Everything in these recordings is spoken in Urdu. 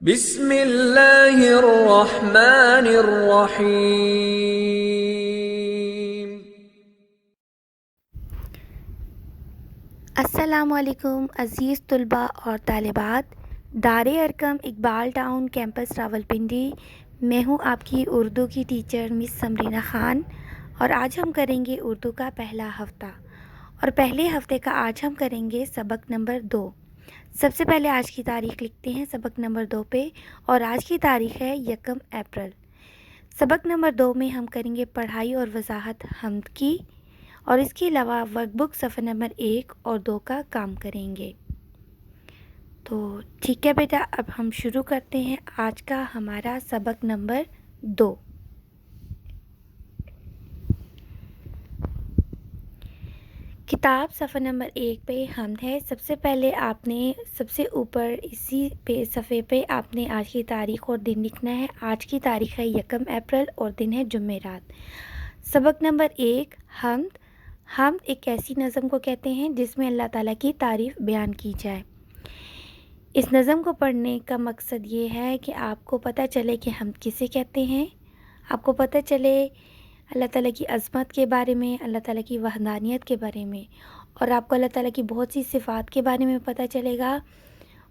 بسم اللہ الرحمن الرحیم۔ السلام علیکم عزیز طلباء اور طالبات، دار ارقم اقبال ٹاؤن کیمپس راولپنڈی میں ہوں آپ کی اردو کی ٹیچر مس سمرینہ خان، اور آج ہم کریں گے اردو کا پہلا ہفتہ، اور پہلے ہفتے کا آج ہم کریں گے سبق نمبر 2۔ سب سے پہلے آج کی تاریخ لکھتے ہیں سبق نمبر 2 پہ، اور آج کی تاریخ ہے 1 اپریل۔ سبق نمبر 2 میں ہم کریں گے پڑھائی اور وضاحت حمد کی، اور اس کے علاوہ ورک بک صفحہ نمبر 1 اور 2 کا کام کریں گے۔ تو ٹھیک ہے بیٹا، اب ہم شروع کرتے ہیں آج کا ہمارا سبق نمبر 2۔ کتاب صفحہ نمبر 1 پہ حمد ہے۔ سب سے پہلے آپ نے سب سے اوپر اسی صفحے پہ آپ نے آج کی تاریخ اور دن لکھنا ہے۔ آج کی تاریخ ہے 1 اپریل اور دن ہے جمعرات۔ سبق نمبر 1 حمد۔ حمد ایک ایسی نظم کو کہتے ہیں جس میں اللہ تعالیٰ کی تعریف بیان کی جائے۔ اس نظم کو پڑھنے کا مقصد یہ ہے کہ آپ کو پتہ چلے کہ حمد کسے کہتے ہیں، آپ کو پتہ چلے اللہ تعالیٰ کی عظمت کے بارے میں، اللہ تعالیٰ کی وحدانیت کے بارے میں، اور آپ کو اللہ تعالیٰ کی بہت سی صفات کے بارے میں پتہ چلے گا،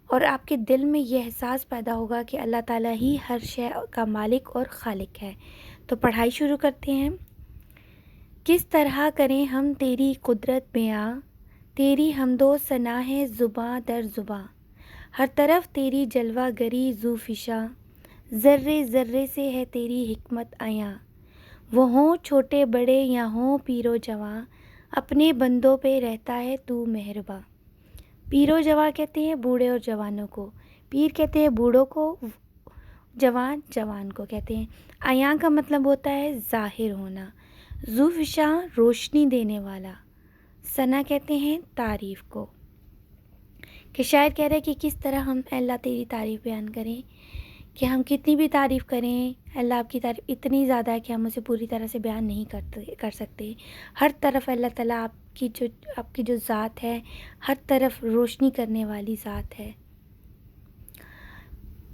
اور آپ کے دل میں یہ احساس پیدا ہوگا کہ اللہ تعالیٰ ہی ہر شے کا مالک اور خالق ہے۔ تو پڑھائی شروع کرتے ہیں۔ کس طرح کریں ہم تیری قدرت بیاں، تیری حمد و ثنا ہے زباں در زباں، ہر طرف تیری جلوہ گری ذو فشاں، ذرے ذرے سے ہے تیری حکمت عیاں، وہ ہوں چھوٹے بڑے یا ہوں پیر و جواں، اپنے بندوں پہ رہتا ہے تو مہرباں۔ پیر و جواں کہتے ہیں بوڑھے اور جوانوں کو، پیر کہتے ہیں بوڑھوں کو، جوان جوان کو کہتے ہیں۔ عیاں کا مطلب ہوتا ہے ظاہر ہونا۔ ذو فشاں روشنی دینے والا۔ ثنا کہتے ہیں تعریف کو۔ کہ شاعر کہہ رہے کہ کس طرح ہم اللہ تیری تعریف بیان کریں، کہ ہم کتنی بھی تعریف کریں، اللہ آپ کی تعریف اتنی زیادہ ہے کہ ہم اسے پوری طرح سے بیان نہیں کر سکتے۔ ہر طرف اللہ تعالیٰ آپ کی جو ذات ہے، ہر طرف روشنی کرنے والی ذات ہے۔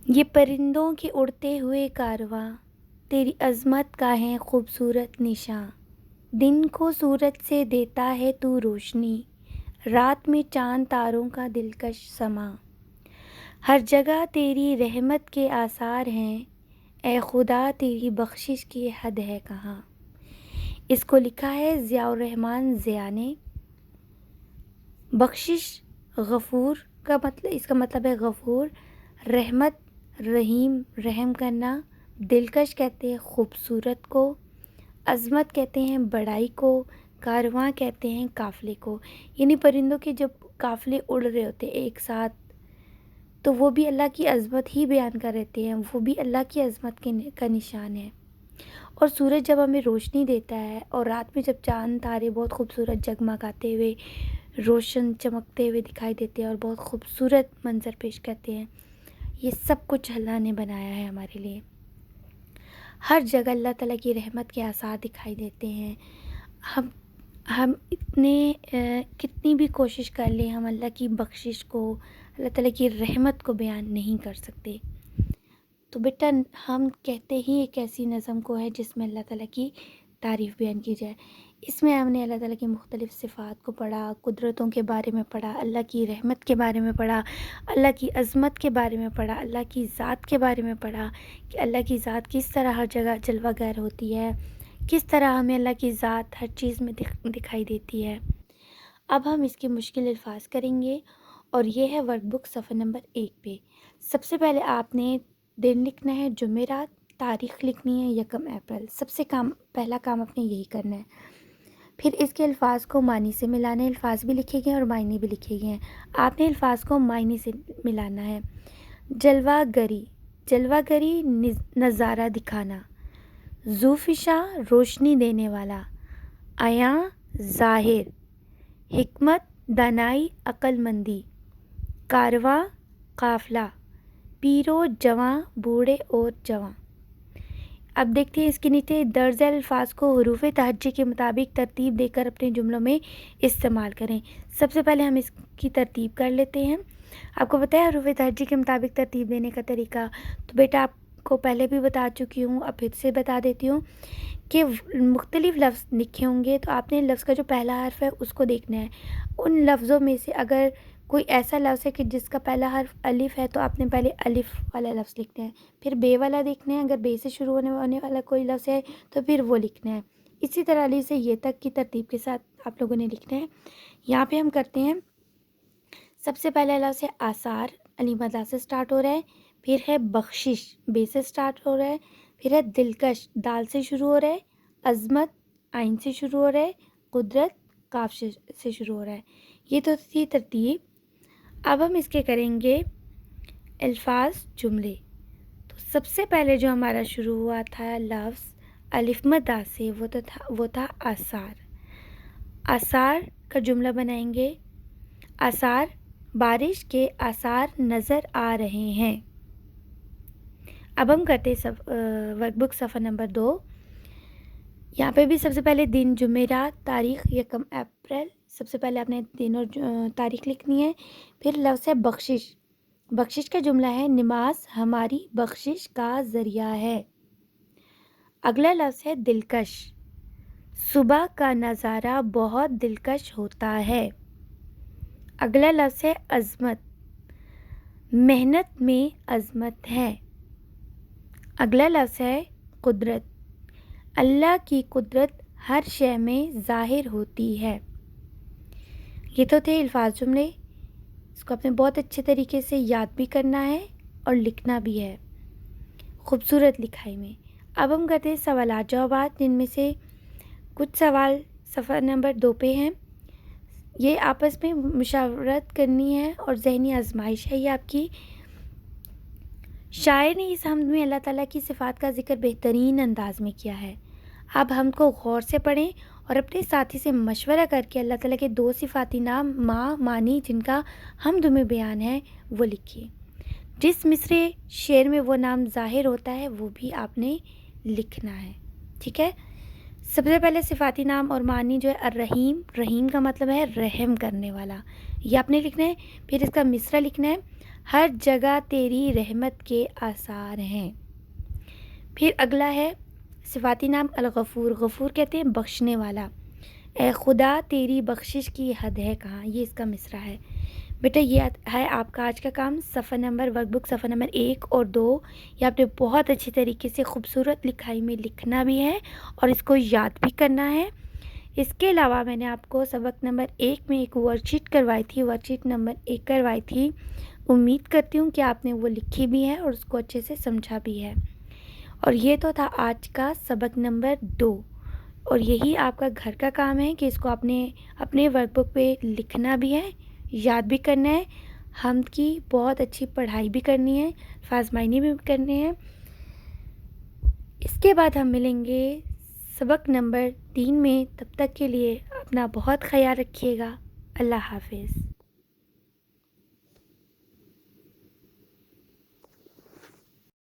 یہ پرندوں کے اڑتے ہوئے کارواں، تیری عظمت کا ہے خوبصورت نشاں، دن کو سورج سے دیتا ہے تو روشنی، رات میں چاند تاروں کا دلکش سما، ہر جگہ تیری رحمت کے آثار ہیں، اے خدا تیری بخشش کی حد ہے کہاں۔ اس کو لکھا ہے ضیاء الرحمن ضیاء نے۔ بخشش غفور کا مطلب، اس کا مطلب ہے غفور، رحمت رحیم رحم کرنا، دلکش کہتے ہیں خوبصورت کو، عظمت کہتے ہیں بڑائی کو، کارواں کہتے ہیں قافلے کو۔ یعنی پرندوں کے جب قافلے اڑ رہے ہوتے ایک ساتھ تو وہ بھی اللہ کی عظمت ہی بیان کر رہتے ہیں، وہ بھی اللہ کی عظمت کا نشان ہے۔ اور سورج جب ہمیں روشنی دیتا ہے، اور رات میں جب چاند تارے بہت خوبصورت جگمگاتے ہوئے روشن چمکتے ہوئے دکھائی دیتے ہیں اور بہت خوبصورت منظر پیش کرتے ہیں، یہ سب کچھ اللہ نے بنایا ہے ہمارے لیے۔ ہر جگہ اللہ تعالیٰ کی رحمت کے آثار دکھائی دیتے ہیں۔ ہم کتنی بھی کوشش کر لیں، ہم اللہ کی بخشش کو، اللہ تعالیٰ کی رحمت کو بیان نہیں کر سکتے۔ تو بیٹا ہم کہتے ہی ایک ایسی نظم کو ہے جس میں اللہ تعالیٰ کی تعریف بیان کی جائے۔ اس میں ہم نے اللہ تعالیٰ کی مختلف صفات کو پڑھا، قدرتوں کے بارے میں پڑھا، اللہ کی رحمت کے بارے میں پڑھا، اللہ کی عظمت کے بارے میں پڑھا، اللہ کی ذات کے بارے میں پڑھا کہ اللہ کی ذات کس طرح ہر جگہ جلوہ گر ہوتی ہے، کس طرح ہمیں اللہ کی ذات ہر چیز میں دکھائی دیتی ہے۔ اب ہم اس کے مشکل الفاظ کریں گے، اور یہ ہے ورک بک صفحہ نمبر 1 پہ۔ سب سے پہلے آپ نے دن لکھنا ہے جمعرات، تاریخ لکھنی ہے 1 اپریل۔ سب سے پہلا کام آپ نے یہی کرنا ہے۔ پھر اس کے الفاظ کو معنی سے ملانا ہے، الفاظ بھی لکھے گئے اور معنی بھی لکھے گئے ہیں۔ آپ نے الفاظ کو معنی سے ملانا ہے۔ جلوہ گری، جلوہ گری نظارہ دکھانا، ذو فشاں روشنی دینے والا، عیاں ظاہر، حکمت دانائی عقل مندی، کارواں قافلہ، پیر و جواں بوڑھے اور جواں۔ اب دیکھتے ہیں اس کے نیچے درج الفاظ کو حروف تہجی کے مطابق ترتیب دے کر اپنے جملوں میں استعمال کریں۔ سب سے پہلے ہم اس کی ترتیب کر لیتے ہیں۔ آپ کو پتہ ہے حروف تہجی کے مطابق ترتیب دینے کا طریقہ؟ تو بیٹا آپ کو پہلے بھی بتا چکی ہوں، اب پھر سے بتا دیتی ہوں کہ مختلف لفظ لکھے ہوں گے تو آپ نے لفظ کا جو پہلا حرف ہے اس کو دیکھنا ہے۔ ان لفظوں میں سے اگر کوئی ایسا لفظ ہے کہ جس کا پہلا حرف الف ہے تو آپ نے پہلے الف والا لفظ لکھنا ہے، پھر بے والا دیکھنا ہے، اگر بے سے شروع ہونے والا کوئی لفظ ہے تو پھر وہ لکھنا ہے۔ اسی طرح علی سے یہ تک کی ترتیب کے ساتھ آپ لوگوں نے لکھنا ہے۔ یہاں پہ ہم کرتے ہیں، سب سے پہلا لفظ ہے آثار، علی مدہ سے سٹارٹ ہو رہا ہے، پھر ہے بخشش، بے سے سٹارٹ ہو رہا ہے، پھر ہے دلکش، دال سے شروع ہو رہا ہے، عظمت، عین سے شروع ہو رہا ہے، قدرت، کاف سے شروع ہو رہا ہے۔ یہ تو تھی ترتیب۔ اب ہم اس کے کریں گے الفاظ جملے۔ تو سب سے پہلے جو ہمارا شروع ہوا تھا لفظ الف مدہ سے وہ تھا آثار۔ آثار کا جملہ بنائیں گے، آثار بارش کے آثار نظر آ رہے ہیں۔ اب ہم کرتے ورک بک صفحہ نمبر 2۔ یہاں پہ بھی سب سے پہلے دن جمعرات، تاریخ 1 اپریل، سب سے پہلے آپ نے دن اور تاریخ لکھنی ہے۔ پھر لفظ ہے بخشش، بخشش کا جملہ ہے نماز ہماری بخشش کا ذریعہ ہے۔ اگلا لفظ ہے دلکش، صبح کا نظارہ بہت دلکش ہوتا ہے۔ اگلا لفظ ہے عظمت، محنت میں عظمت ہے۔ اگلا لفظ ہے قدرت، اللہ کی قدرت ہر شے میں ظاہر ہوتی ہے۔ یہ تو تھے الفاظ جملے، اس کو آپ نے بہت اچھے طریقے سے یاد بھی کرنا ہے اور لکھنا بھی ہے خوبصورت لکھائی میں۔ اب ہم کرتے ہیں سوالات جوابات، جن میں سے کچھ سوال صفحہ نمبر 2 پہ ہیں۔ یہ آپس میں مشاورت کرنی ہے اور ذہنی آزمائش ہے یہ آپ کی۔ شاعر نے اس حمد میں اللہ تعالیٰ کی صفات کا ذکر بہترین انداز میں کیا ہے۔ اب ہم کو غور سے پڑھیں اور اپنے ساتھی سے مشورہ کر کے اللہ تعالیٰ کے 2 صفاتی نام ماں مانی جن کا حمد میں بیان ہے وہ لکھیے۔ جس مصرے شعر میں وہ نام ظاہر ہوتا ہے وہ بھی آپ نے لکھنا ہے، ٹھیک ہے۔ سب سے پہلے صفاتی نام اور معنی جو ہے الرحیم، رحیم کا مطلب ہے رحم کرنے والا، یہ آپ نے لکھنا ہے۔ پھر اس کا مصرع لکھنا ہے ہر جگہ تیری رحمت کے آثار ہیں۔ پھر اگلا ہے صفاتی نام الغفور، غفور کہتے ہیں بخشنے والا، اے خدا تیری بخشش کی حد ہے کہاں، یہ اس کا مصرع ہے۔ بیٹا یہ ہے آپ کا آج کا کام، صفحہ نمبر ورک بک صفحہ نمبر 1 اور 2، یہ آپ نے بہت اچھی طریقے سے خوبصورت لکھائی میں لکھنا بھی ہے اور اس کو یاد بھی کرنا ہے۔ اس کے علاوہ میں نے آپ کو سبق نمبر 1 میں ایک ورک شیٹ کروائی تھی، ورک شیٹ نمبر 1 کروائی تھی، امید کرتی ہوں کہ آپ نے وہ لکھی بھی ہے اور اس کو اچھے سے سمجھا بھی ہے۔ اور یہ تو تھا آج کا سبق نمبر 2، اور یہی آپ کا گھر کا کام ہے کہ اس کو آپ نے اپنے ورک بک پہ لکھنا بھی ہے، یاد بھی کرنا ہے، حمد کی بہت اچھی پڑھائی بھی کرنی ہے، الفاظ معنی بھی کرنے ہیں۔ اس کے بعد ہم ملیں گے سبق نمبر 3 میں، تب تک کے لیے اپنا بہت خیال رکھیے گا۔ اللہ حافظ۔